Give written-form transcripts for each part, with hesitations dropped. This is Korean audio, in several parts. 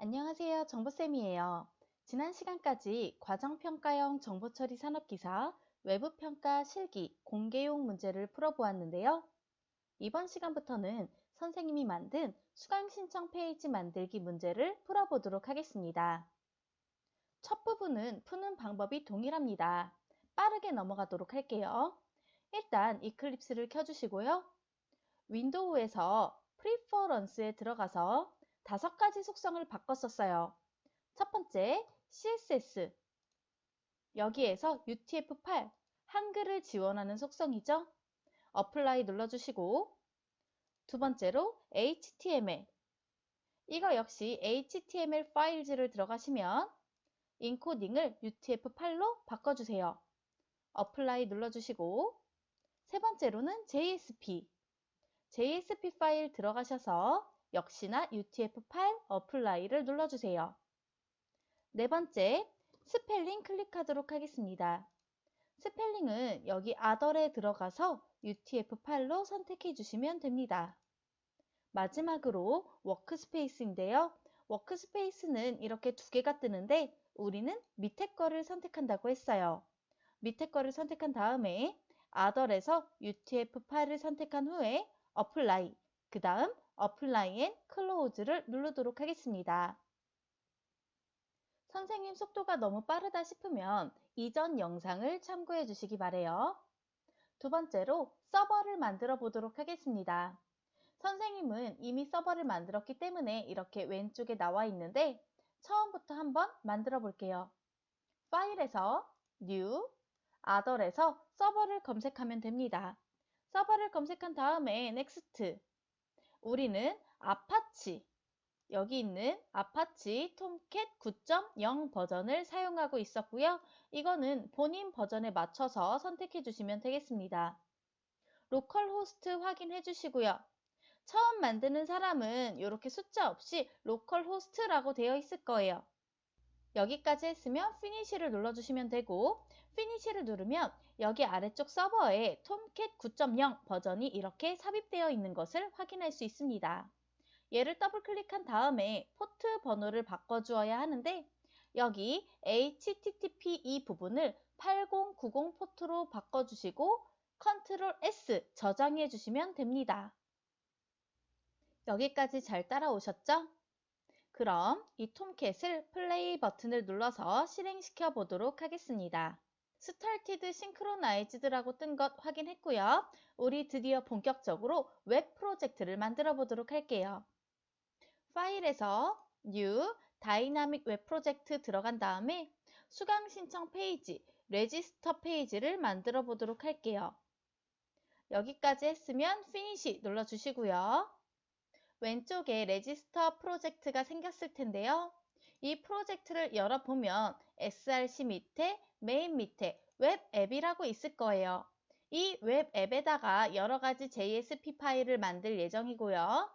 안녕하세요. 정보쌤이에요. 지난 시간까지 과정평가형 정보처리 산업기사, 외부평가 실기, 공개용 문제를 풀어보았는데요. 이번 시간부터는 선생님이 만든 수강신청 페이지 만들기 문제를 풀어보도록 하겠습니다. 첫 부분은 푸는 방법이 동일합니다. 빠르게 넘어가도록 할게요. 일단 이클립스를 켜주시고요. 윈도우에서 프리퍼런스에 들어가서 5가지 속성을 바꿨었어요. 첫 번째, CSS. 여기에서 UTF-8, 한글을 지원하는 속성이죠. 어플라이 눌러주시고, 두 번째로 HTML. 이거 역시 HTML 파일즈를 들어가시면 인코딩을 UTF-8로 바꿔주세요. 어플라이 눌러주시고, 세 번째로는 JSP. JSP 파일 들어가셔서 역시나 UTF-8 어플라이를 눌러주세요. 네 번째, 스펠링 클릭하도록 하겠습니다. 스펠링은 여기 아덜에 들어가서 UTF-8로 선택해 주시면 됩니다. 마지막으로 워크스페이스인데요. 워크스페이스는 이렇게 2개가 뜨는데 우리는 밑에 거를 선택한다고 했어요. 밑에 거를 선택한 다음에 아덜에서 UTF-8을 선택한 후에 어플라이, 그 다음 어플라이 앤 클로즈를 누르도록 하겠습니다. 선생님 속도가 너무 빠르다 싶으면 이전 영상을 참고해 주시기 바래요. 두 번째로 서버를 만들어 보도록 하겠습니다. 선생님은 이미 서버를 만들었기 때문에 이렇게 왼쪽에 나와 있는데 처음부터 한번 만들어 볼게요. 파일에서 New, Other에서 서버를 검색하면 됩니다. 서버를 검색한 다음에 Next. 우리는 아파치, 여기 있는 아파치 톰캣 9.0 버전을 사용하고 있었고요. 이거는 본인 버전에 맞춰서 선택해 주시면 되겠습니다. 로컬 호스트 확인해 주시고요. 처음 만드는 사람은 이렇게 숫자 없이 로컬 호스트라고 되어 있을 거예요. 여기까지 했으면 피니시를 눌러주시면 되고 피니시를 누르면 여기 아래쪽 서버에 톰캣 9.0 버전이 이렇게 삽입되어 있는 것을 확인할 수 있습니다. 얘를 더블 클릭한 다음에 포트 번호를 바꿔주어야 하는데 여기 HTTP 이 부분을 8090 포트로 바꿔주시고 컨트롤 S 저장해 주시면 됩니다. 여기까지 잘 따라오셨죠? 그럼 이 톰캣을 플레이 버튼을 눌러서 실행시켜 보도록 하겠습니다. Started Synchronized라고 뜬 것 확인했고요. 우리 드디어 본격적으로 웹 프로젝트를 만들어 보도록 할게요. 파일에서 New, Dynamic Web Project 들어간 다음에 수강 신청 페이지, 레지스터 페이지를 만들어 보도록 할게요. 여기까지 했으면 Finish 눌러주시고요. 왼쪽에 레지스터 프로젝트가 생겼을 텐데요. 이 프로젝트를 열어보면 src 밑에 메인 밑에 웹 앱이라고 있을 거예요. 이 웹 앱에다가 여러 가지 JSP 파일을 만들 예정이고요.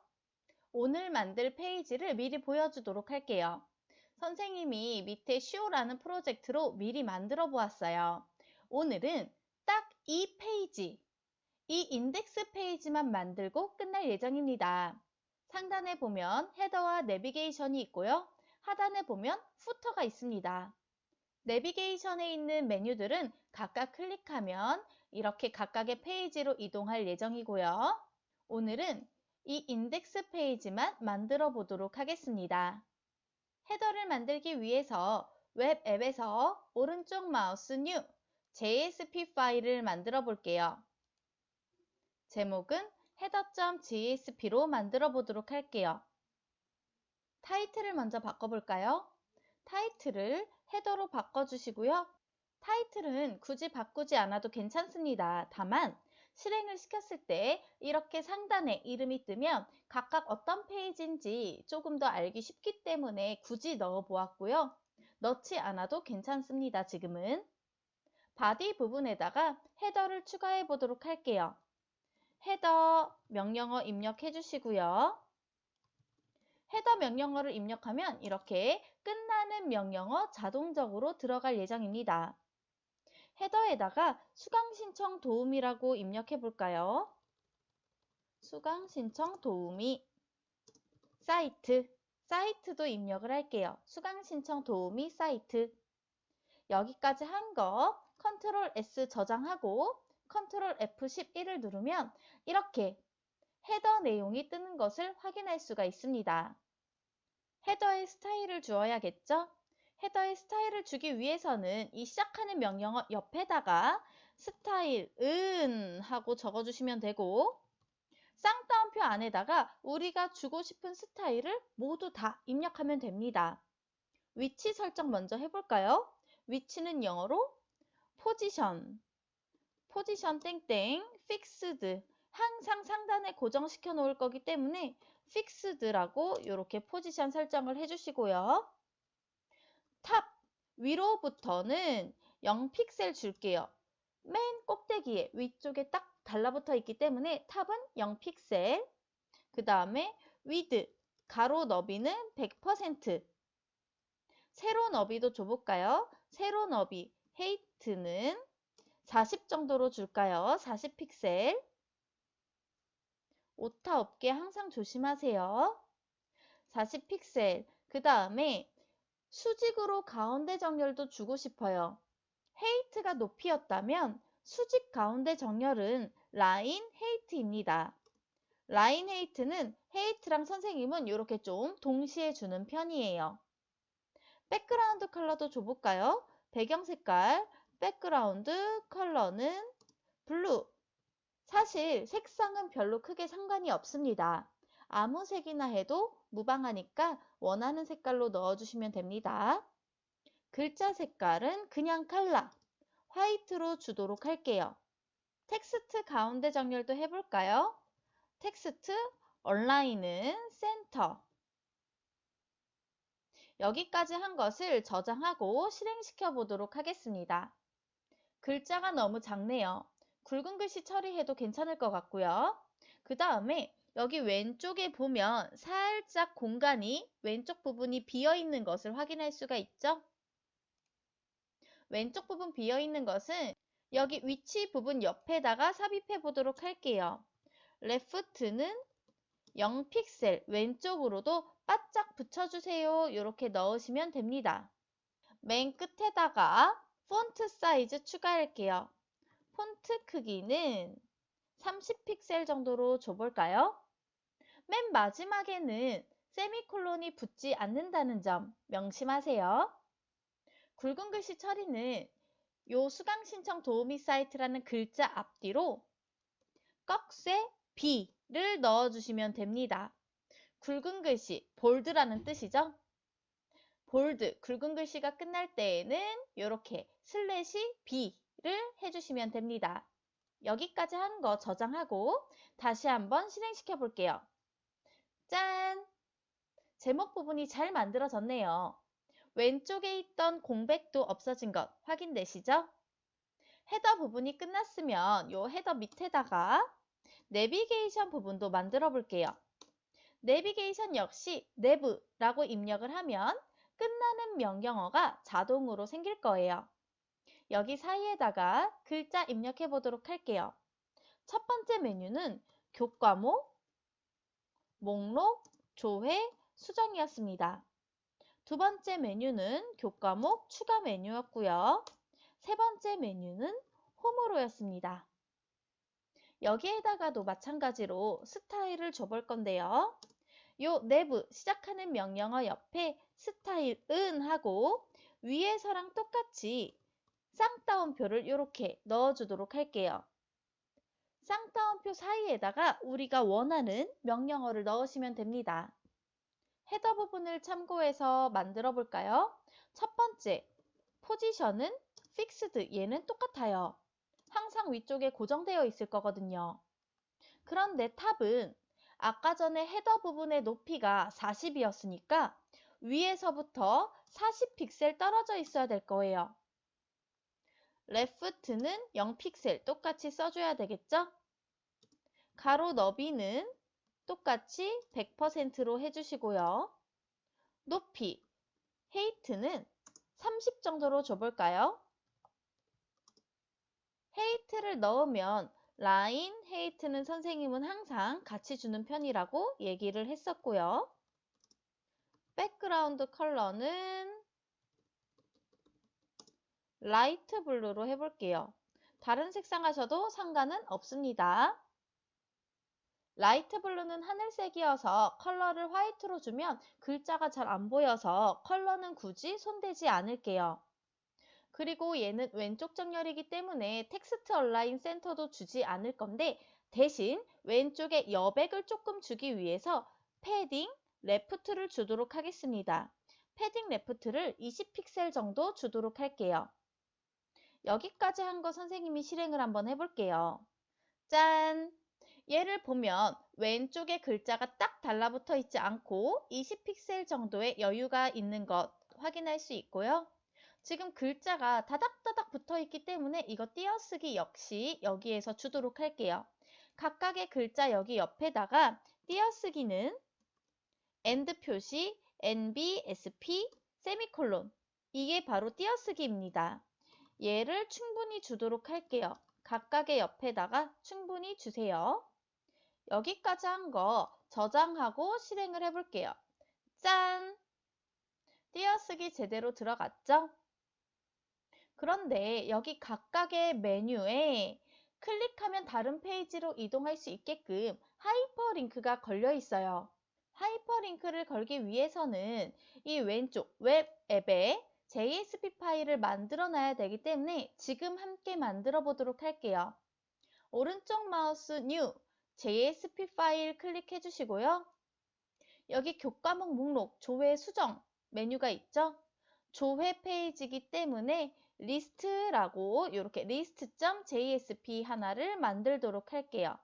오늘 만들 페이지를 미리 보여주도록 할게요. 선생님이 밑에 show라는 프로젝트로 미리 만들어 보았어요. 오늘은 딱 이 페이지, 이 인덱스 페이지만 만들고 끝날 예정입니다. 상단에 보면 헤더와 내비게이션이 있고요. 하단에 보면 후터가 있습니다. 내비게이션에 있는 메뉴들은 각각 클릭하면 이렇게 각각의 페이지로 이동할 예정이고요. 오늘은 이 인덱스 페이지만 만들어 보도록 하겠습니다. 헤더를 만들기 위해서 웹 앱에서 오른쪽 마우스 뉴 JSP 파일을 만들어 볼게요. 제목은 header.jsp로 만들어 보도록 할게요. 타이틀을 먼저 바꿔볼까요? 타이틀을 헤더로 바꿔주시고요. 타이틀은 굳이 바꾸지 않아도 괜찮습니다. 다만 실행을 시켰을 때 이렇게 상단에 이름이 뜨면 각각 어떤 페이지인지 조금 더 알기 쉽기 때문에 굳이 넣어 보았고요. 넣지 않아도 괜찮습니다. 지금은 바디 부분에다가 헤더를 추가해 보도록 할게요. 헤더 명령어 입력해 주시고요. 헤더 명령어를 입력하면 이렇게 끝나는 명령어 자동적으로 들어갈 예정입니다. 헤더에다가 수강 신청 도우미라고 입력해 볼까요? 수강 신청 도우미 사이트 사이트도 입력을 할게요. 수강 신청 도우미 사이트. 여기까지 한 거 컨트롤 S 저장하고 컨트롤 F11을 누르면 이렇게 헤더 내용이 뜨는 것을 확인할 수가 있습니다. 헤더에 스타일을 주어야겠죠? 헤더에 스타일을 주기 위해서는 이 시작하는 명령어 옆에다가 스타일은 하고 적어주시면 되고 쌍따옴표 안에다가 우리가 주고 싶은 스타일을 모두 다 입력하면 됩니다. 위치 설정 먼저 해볼까요? 위치는 영어로 포지션 땡땡, fixed 항상 상단에 고정시켜 놓을 거기 때문에 fixed라고 이렇게 포지션 설정을 해주시고요. 탑 위로부터는 0픽셀 줄게요. 맨 꼭대기에 위쪽에 딱 달라붙어 있기 때문에 탑은 0픽셀. 그 다음에 width 가로 너비는 100%. 세로 너비도 줘볼까요? 세로 너비 height는 40 정도로 줄까요? 40픽셀. 오타 없게 항상 조심하세요. 40픽셀. 그 다음에 수직으로 가운데 정렬도 주고 싶어요. 헤이트가 높이였다면 수직 가운데 정렬은 라인 헤이트입니다. 라인 헤이트는 헤이트랑 선생님은 이렇게 좀 동시에 주는 편이에요. 백그라운드 컬러도 줘볼까요? 배경 색깔, 백그라운드 컬러는 블루. 사실 색상은 별로 크게 상관이 없습니다. 아무 색이나 해도 무방하니까 원하는 색깔로 넣어주시면 됩니다. 글자 색깔은 그냥 칼라, 화이트로 주도록 할게요. 텍스트 가운데 정렬도 해볼까요? 텍스트, 얼라인은 센터. 여기까지 한 것을 저장하고 실행시켜 보도록 하겠습니다. 글자가 너무 작네요. 굵은 글씨 처리해도 괜찮을 것 같고요. 그 다음에 여기 왼쪽에 보면 살짝 공간이 왼쪽 부분이 비어 있는 것을 확인할 수가 있죠. 왼쪽 부분 비어 있는 것은 여기 위치 부분 옆에다가 삽입해 보도록 할게요. left는 0픽셀 왼쪽으로도 바짝 붙여주세요. 이렇게 넣으시면 됩니다. 맨 끝에다가 폰트 사이즈 추가할게요. 폰트 크기는 30픽셀 정도로 줘볼까요? 맨 마지막에는 세미콜론이 붙지 않는다는 점 명심하세요. 굵은 글씨 처리는 요 수강 신청 도우미 사이트라는 글자 앞뒤로 꺽쇠 B를 넣어주시면 됩니다. 굵은 글씨, 볼드라는 뜻이죠? 볼드, 굵은 글씨가 끝날 때에는 이렇게 슬래시 B를 해주시면 됩니다. 여기까지 한 거 저장하고 다시 한번 실행시켜 볼게요. 짠! 제목 부분이 잘 만들어졌네요. 왼쪽에 있던 공백도 없어진 것 확인되시죠? 헤더 부분이 끝났으면 이 헤더 밑에다가 내비게이션 부분도 만들어 볼게요. 내비게이션 역시 내부라고 입력을 하면 끝나는 명령어가 자동으로 생길 거예요. 여기 사이에다가 글자 입력해 보도록 할게요. 첫 번째 메뉴는 교과목, 목록, 조회, 수정이었습니다. 두 번째 메뉴는 교과목 추가 메뉴였고요. 세 번째 메뉴는 홈으로였습니다. 여기에다가도 마찬가지로 스타일을 줘볼 건데요. 요 내부 시작하는 명령어 옆에 스타일은 하고 위에서랑 똑같이 쌍따옴표를 이렇게 넣어주도록 할게요. 쌍따옴표 사이에다가 우리가 원하는 명령어를 넣으시면 됩니다. 헤더 부분을 참고해서 만들어 볼까요? 첫 번째, 포지션은 fixed, 얘는 똑같아요. 항상 위쪽에 고정되어 있을 거거든요. 그런데 탑은 아까 전에 헤더 부분의 높이가 40이었으니까 위에서부터 40픽셀 떨어져 있어야 될 거예요. left는 0픽셀 똑같이 써줘야 되겠죠? 가로 너비는 똑같이 100%로 해주시고요. 높이, 헤이트는 30 정도로 줘볼까요? 헤이트를 넣으면 라인 헤이트는 선생님은 항상 같이 주는 편이라고 얘기를 했었고요. 백그라운드 컬러는 라이트 블루로 해볼게요. 다른 색상 하셔도 상관은 없습니다. 라이트 블루는 하늘색이어서 컬러를 화이트로 주면 글자가 잘 안 보여서 컬러는 굳이 손대지 않을게요. 그리고 얘는 왼쪽 정렬이기 때문에 텍스트 얼라인 센터도 주지 않을 건데 대신 왼쪽에 여백을 조금 주기 위해서 패딩 레프트를 주도록 하겠습니다. 패딩 레프트를 20픽셀 정도 주도록 할게요. 여기까지 한 거 선생님이 실행을 한번 해볼게요. 짠! 얘를 보면 왼쪽에 글자가 딱 달라붙어 있지 않고 20픽셀 정도의 여유가 있는 것 확인할 수 있고요. 지금 글자가 다닥다닥 붙어 있기 때문에 이거 띄어쓰기 역시 여기에서 주도록 할게요. 각각의 글자 여기 옆에다가 띄어쓰기는 AND 표시, NB, SP, 세미콜론 이게 바로 띄어쓰기입니다. 얘를 충분히 주도록 할게요. 각각의 옆에다가 충분히 주세요. 여기까지 한 거 저장하고 실행을 해볼게요. 짠! 띄어쓰기 제대로 들어갔죠? 그런데 여기 각각의 메뉴에 클릭하면 다른 페이지로 이동할 수 있게끔 하이퍼링크가 걸려 있어요. 하이퍼링크를 걸기 위해서는 이 왼쪽 웹 앱에 JSP 파일을 만들어 놔야 되기 때문에 지금 함께 만들어 보도록 할게요. 오른쪽 마우스 New, JSP 파일 클릭해 주시고요. 여기 교과목 목록, 조회 수정 메뉴가 있죠? 조회 페이지이기 때문에 리스트라고 이렇게 list.jsp 하나를 만들도록 할게요.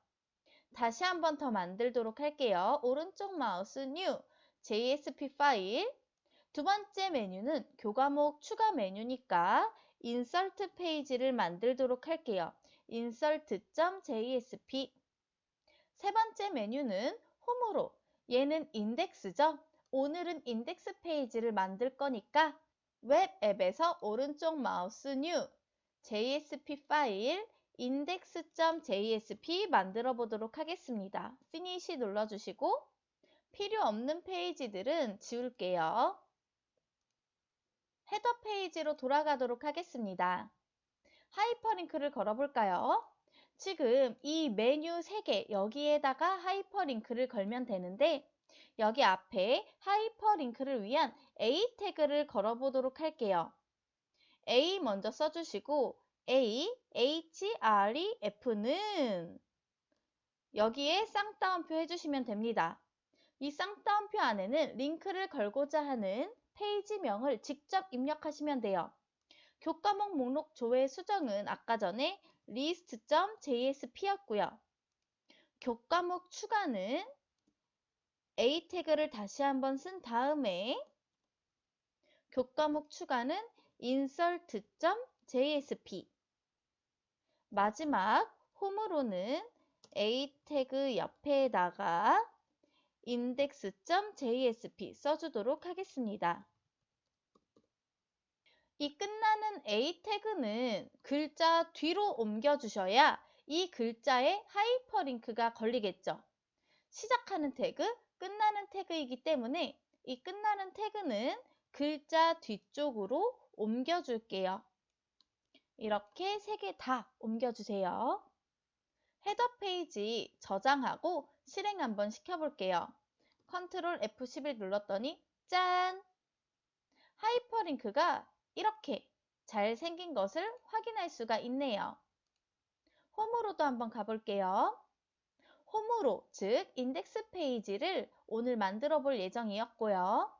다시 한 번 더 만들도록 할게요. 오른쪽 마우스 New, JSP 파일. 두 번째 메뉴는 교과목 추가 메뉴니까 insert 페이지를 만들도록 할게요. insert.jsp. 세 번째 메뉴는 홈으로. 얘는 인덱스죠. 오늘은 인덱스 페이지를 만들 거니까 웹 앱에서 오른쪽 마우스 뉴 JSP 파일 index.jsp 만들어 보도록 하겠습니다. 피니시 눌러주시고 필요 없는 페이지들은 지울게요. 헤더 페이지로 돌아가도록 하겠습니다. 하이퍼링크를 걸어볼까요? 지금 이 메뉴 3개 여기에다가 하이퍼링크를 걸면 되는데 여기 앞에 하이퍼링크를 위한 A 태그를 걸어보도록 할게요. A 먼저 써주시고 A, href는 여기에 쌍따옴표 해주시면 됩니다. 이 쌍따옴표 안에는 링크를 걸고자 하는 페이지명을 직접 입력하시면 돼요. 교과목 목록 조회 수정은 아까 전에 list.jsp였고요. 교과목 추가는 A 태그를 다시 한번 쓴 다음에 교과목 추가는 insert.jsp 마지막 홈으로는 A 태그 옆에다가 index.jsp 써주도록 하겠습니다. 이 끝나는 A 태그는 글자 뒤로 옮겨주셔야 이 글자에 하이퍼링크가 걸리겠죠. 시작하는 태그, 끝나는 태그이기 때문에 이 끝나는 태그는 글자 뒤쪽으로 옮겨줄게요. 이렇게 3개 다 옮겨주세요. 헤더 페이지 저장하고 실행 한번 시켜볼게요. 컨트롤 F11 눌렀더니 짠! 하이퍼링크가 이렇게 잘 생긴 것을 확인할 수가 있네요. 홈으로도 한번 가볼게요. 홈으로, 즉 인덱스 페이지를 오늘 만들어 볼 예정이었고요.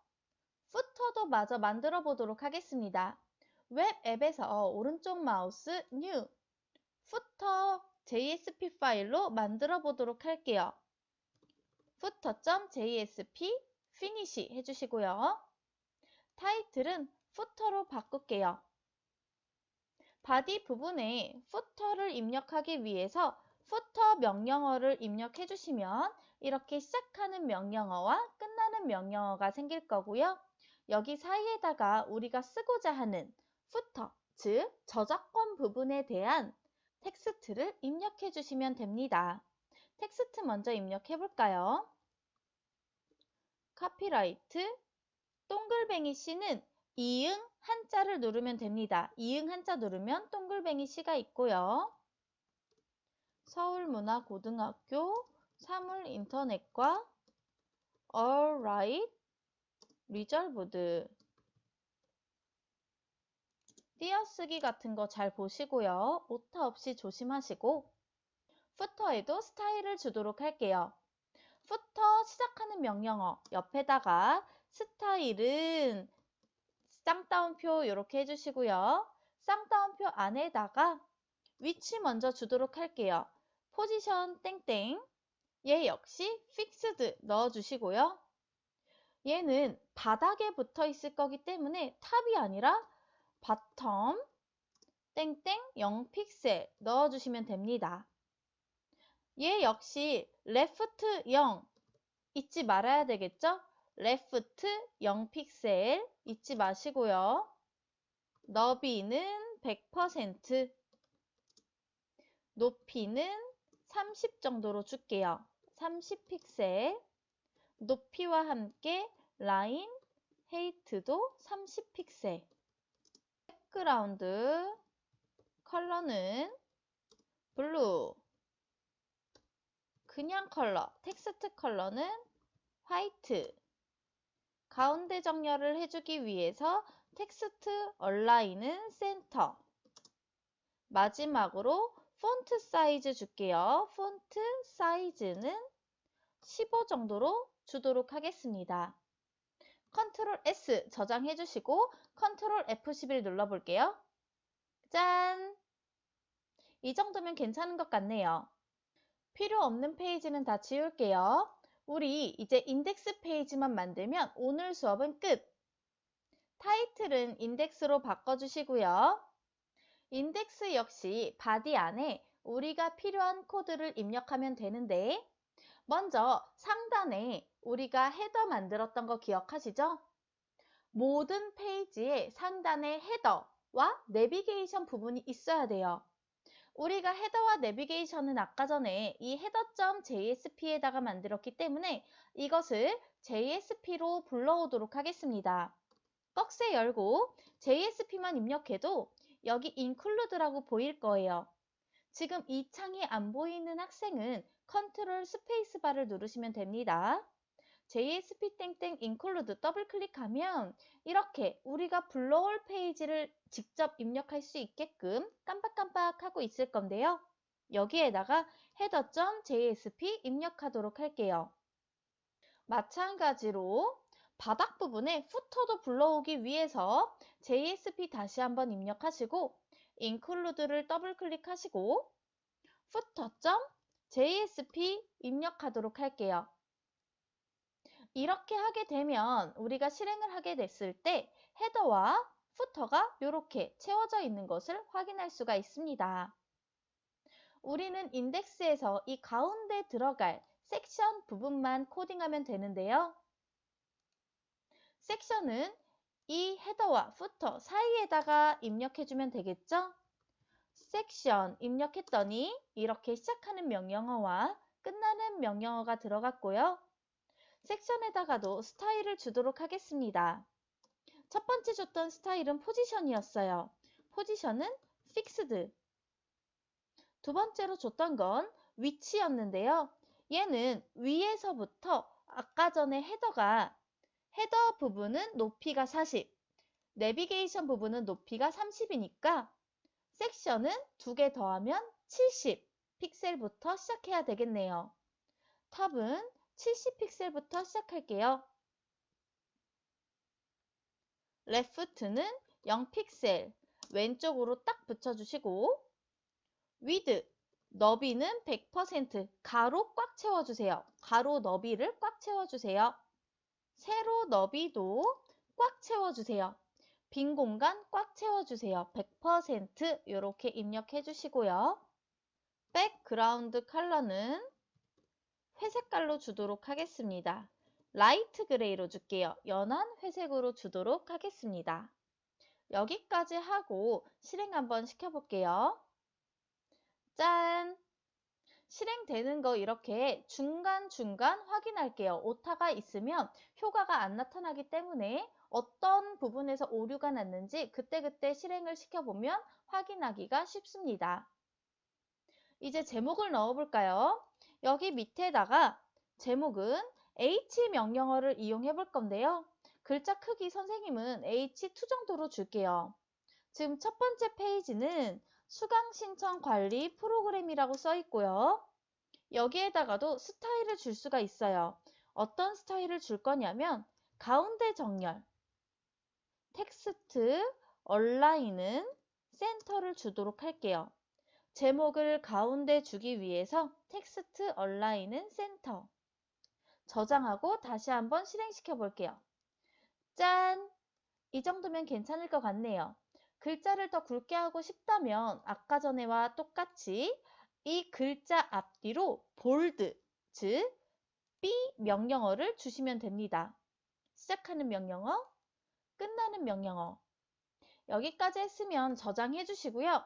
푸터도 마저 만들어 보도록 하겠습니다. 웹 앱에서 오른쪽 마우스 New, 푸터 JSP 파일로 만들어 보도록 할게요. footer.jsp finish 해주시고요. 타이틀은 footer로 바꿀게요. 바디 부분에 footer를 입력하기 위해서 footer 명령어를 입력해 주시면 이렇게 시작하는 명령어와 끝나는 명령어가 생길 거고요. 여기 사이에다가 우리가 쓰고자 하는 footer, 즉 저작권 부분에 대한 텍스트를 입력해 주시면 됩니다. 텍스트 먼저 입력해 볼까요? 카피라이트 동글뱅이 C는 이응 한자를 누르면 됩니다. 이응 한자 누르면 동글뱅이 C가 있고요. 서울문화고등학교 사물인터넷과 Alright Resolved 띄어쓰기 같은 거 잘 보시고요. 오타 없이 조심하시고 푸터에도 스타일을 주도록 할게요. 푸터 시작하는 명령어 옆에다가 스타일은 쌍따옴표 이렇게 해주시고요. 쌍따옴표 안에다가 위치 먼저 주도록 할게요. 포지션 땡땡 얘 역시 fixed 넣어주시고요. 얘는 바닥에 붙어 있을 거기 때문에 탑이 아니라 바텀 땡땡 0픽셀 넣어주시면 됩니다. 얘 역시 left 0 잊지 말아야 되겠죠? left 0픽셀 잊지 마시고요. 너비는 100%, 높이는 30 정도로 줄게요. 30픽셀, 높이와 함께 라인, 헤이트도 30픽셀. 백그라운드 컬러는 블루, 그냥 컬러, 텍스트 컬러는 화이트. 가운데 정렬을 해주기 위해서 텍스트 얼라인은 센터. 마지막으로 폰트 사이즈 줄게요. 폰트 사이즈는 15 정도로 주도록 하겠습니다. 컨트롤 S 저장해 주시고 컨트롤 F11 눌러볼게요. 짠! 이 정도면 괜찮은 것 같네요. 필요 없는 페이지는 다 지울게요. 우리 이제 인덱스 페이지만 만들면 오늘 수업은 끝! 타이틀은 인덱스로 바꿔주시고요. 인덱스 역시 바디 안에 우리가 필요한 코드를 입력하면 되는데 먼저 상단에 우리가 헤더 만들었던 거 기억하시죠? 모든 페이지에 상단에 헤더와 내비게이션 부분이 있어야 돼요. 우리가 헤더와 내비게이션은 아까 전에 이 header.jsp에다가 만들었기 때문에 이것을 JSP로 불러오도록 하겠습니다. 꺽쇠 열고 JSP만 입력해도 여기 include라고 보일 거예요. 지금 이 창이 안 보이는 학생은 컨트롤 스페이스바를 누르시면 됩니다. JSP 땡땡 include 더블 클릭하면 이렇게 우리가 불러올 페이지를 직접 입력할 수 있게끔 깜빡깜빡 하고 있을 건데요. 여기에다가 header.jsp 입력하도록 할게요. 마찬가지로 바닥 부분에 푸터도 불러오기 위해서 JSP 다시 한번 입력하시고 include를 더블 클릭하시고 footer.jsp 입력하도록 할게요. 이렇게 하게 되면 우리가 실행을 하게 됐을 때 헤더와 푸터가 이렇게 채워져 있는 것을 확인할 수가 있습니다. 우리는 인덱스에서 이 가운데 들어갈 섹션 부분만 코딩하면 되는데요. 섹션은 이 헤더와 푸터 사이에다가 입력해주면 되겠죠? 섹션 입력했더니 이렇게 시작하는 명령어와 끝나는 명령어가 들어갔고요. 섹션에다가도 스타일을 주도록 하겠습니다. 첫 번째 줬던 스타일은 포지션이었어요. 포지션은 fixed. 두 번째로 줬던 건 위치였는데요. 얘는 위에서부터 아까 전에 헤더 부분은 높이가 40, 내비게이션 부분은 높이가 30이니까 섹션은 2개 더하면 70 픽셀부터 시작해야 되겠네요. 탑은 70픽셀부터 시작할게요. left는 0픽셀 왼쪽으로 딱 붙여주시고 width 너비는 100% 가로 꽉 채워주세요. 가로 너비를 꽉 채워주세요. 세로 너비도 꽉 채워주세요. 빈 공간 꽉 채워주세요. 100% 이렇게 입력해 주시고요. 백그라운드 컬러는 회색깔로 주도록 하겠습니다. 라이트 그레이로 줄게요. 연한 회색으로 주도록 하겠습니다. 여기까지 하고 실행 한번 시켜볼게요. 짠! 실행되는 거 이렇게 중간중간 확인할게요. 오타가 있으면 효과가 안 나타나기 때문에 어떤 부분에서 오류가 났는지 그때그때 실행을 시켜보면 확인하기가 쉽습니다. 이제 제목을 넣어볼까요? 여기 밑에다가 제목은 H 명령어를 이용해 볼 건데요. 글자 크기 선생님은 H2 정도로 줄게요. 지금 첫 번째 페이지는 수강 신청 관리 프로그램이라고 써 있고요. 여기에다가도 스타일을 줄 수가 있어요. 어떤 스타일을 줄 거냐면 가운데 정렬, 텍스트, 얼라인은 센터를 주도록 할게요. 제목을 가운데 주기 위해서 텍스트 얼라인은 센터. 저장하고 다시 한번 실행시켜 볼게요. 짠! 이 정도면 괜찮을 것 같네요. 글자를 더 굵게 하고 싶다면 아까 전에와 똑같이 이 글자 앞뒤로 볼드, 즉 B 명령어를 주시면 됩니다. 시작하는 명령어, 끝나는 명령어. 여기까지 했으면 저장해 주시고요.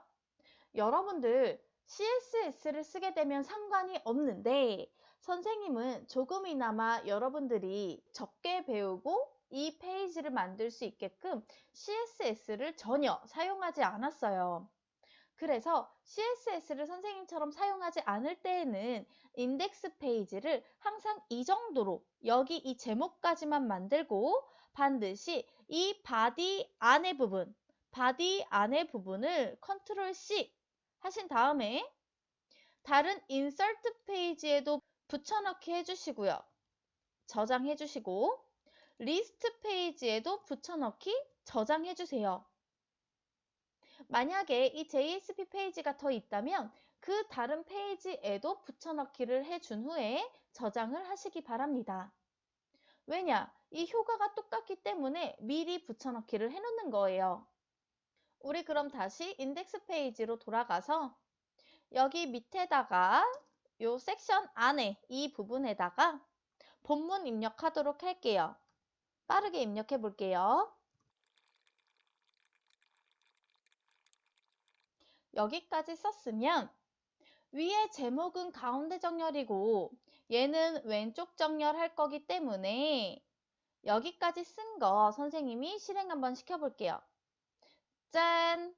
여러분들 CSS를 쓰게 되면 상관이 없는데 선생님은 조금이나마 여러분들이 적게 배우고 이 페이지를 만들 수 있게끔 CSS를 전혀 사용하지 않았어요. 그래서 CSS를 선생님처럼 사용하지 않을 때에는 인덱스 페이지를 항상 이 정도로 여기 이 제목까지만 만들고 반드시 이 바디 안의 부분을 컨트롤 C 하신 다음에 다른 인서트 페이지에도 붙여넣기 해주시고요. 저장해 주시고 리스트 페이지에도 붙여넣기 저장해 주세요. 만약에 이 JSP 페이지가 더 있다면 그 다른 페이지에도 붙여넣기를 해준 후에 저장을 하시기 바랍니다. 왜냐? 이 효과가 똑같기 때문에 미리 붙여넣기를 해놓는 거예요. 우리 그럼 다시 인덱스 페이지로 돌아가서 여기 밑에다가 요 섹션 안에 이 부분에다가 본문 입력하도록 할게요. 빠르게 입력해 볼게요. 여기까지 썼으면 위에 제목은 가운데 정렬이고 얘는 왼쪽 정렬할 거기 때문에 여기까지 쓴 거 선생님이 실행 한번 시켜볼게요. 짠!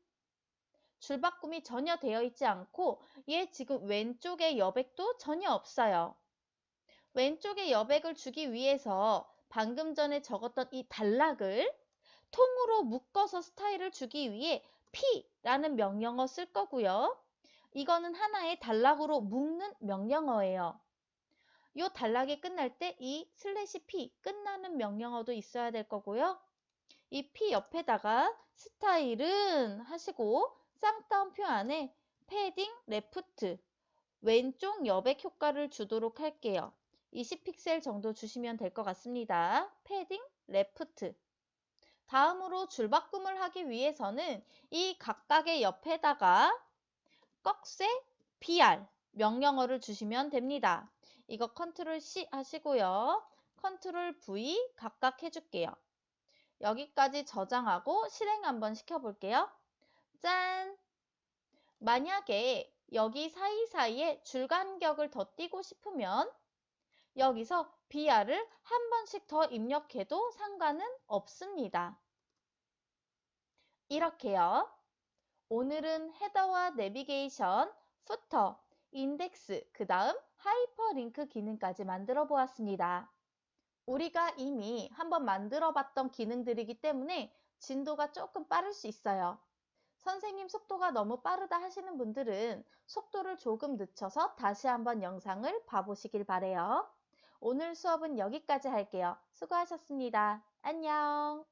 줄바꿈이 전혀 되어 있지 않고 얘 지금 왼쪽에 여백도 전혀 없어요. 왼쪽에 여백을 주기 위해서 방금 전에 적었던 이 단락을 통으로 묶어서 스타일을 주기 위해 P라는 명령어 쓸 거고요. 이거는 하나의 단락으로 묶는 명령어예요. 이 단락이 끝날 때 이 /P 끝나는 명령어도 있어야 될 거고요. 이 P 옆에다가 스타일은 하시고 쌍따옴표 안에 패딩 레프트 왼쪽 여백 효과를 주도록 할게요. 20픽셀 정도 주시면 될 것 같습니다. 패딩 레프트. 다음으로 줄바꿈을 하기 위해서는 이 각각의 옆에다가 꺽쇠 BR 명령어를 주시면 됩니다. 이거 컨트롤 C 하시고요. 컨트롤 V 각각 해줄게요. 여기까지 저장하고 실행 한번 시켜볼게요. 짠! 만약에 여기 사이사이에 줄 간격을 더 띄고 싶으면 여기서 BR을 한 번씩 더 입력해도 상관은 없습니다. 이렇게요. 오늘은 헤더와 내비게이션, 부터, 인덱스, 그 다음 하이퍼링크 기능까지 만들어 보았습니다. 우리가 이미 한번 만들어 봤던 기능들이기 때문에 진도가 조금 빠를 수 있어요. 선생님 속도가 너무 빠르다 하시는 분들은 속도를 조금 늦춰서 다시 한번 영상을 봐보시길 바래요. 오늘 수업은 여기까지 할게요. 수고하셨습니다. 안녕.